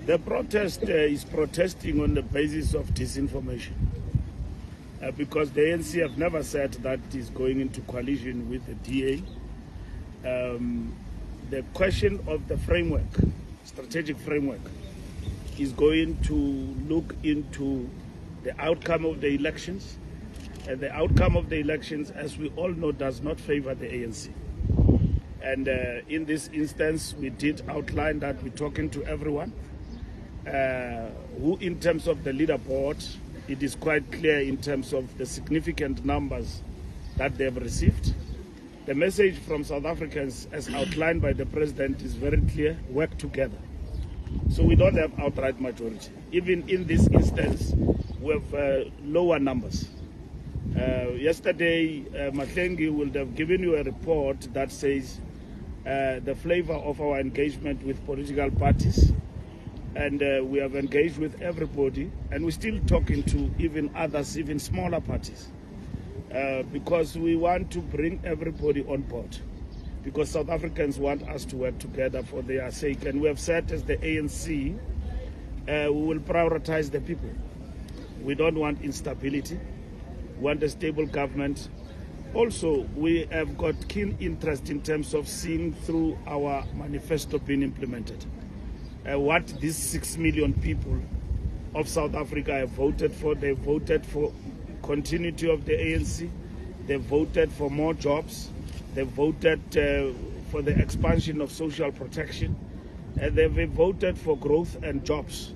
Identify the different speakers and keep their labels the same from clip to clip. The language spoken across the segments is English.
Speaker 1: The protest is protesting on the basis of disinformation because the ANC have never said that it is going into coalition with the DA. The question of the framework, strategic framework, is going to look into the outcome of the elections. And the outcome of the elections, as we all know, does not favor the ANC. And in this instance, we did outline that we're talking to everyone who, in terms of the leaderboard, it is quite clear in terms of the significant numbers that they've received. The message from South Africans, as outlined by the President, is very clear: work together. So we don't have outright majority. Even in this instance, we have lower numbers. Yesterday, Mahlengi will have given you a report that says the flavor of our engagement with political parties. And we have engaged with everybody, and we're still talking to even others, even smaller parties, because we want to bring everybody on board, because South Africans want us to work together for their sake. And we have said, as the ANC, we will prioritize the people. We don't want instability. We want a stable government. Also, we have got keen interest in terms of seeing through our manifesto being implemented. What these 6 million people of South Africa have voted for. They voted for continuity of the ANC. They voted for more jobs. They voted for the expansion of social protection. And they've voted for growth and jobs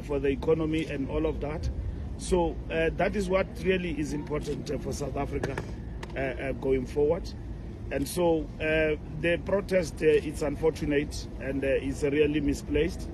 Speaker 1: for the economy and all of that. So that is what really is important for South Africa going forward. And so the protest, it's unfortunate and it's really misplaced.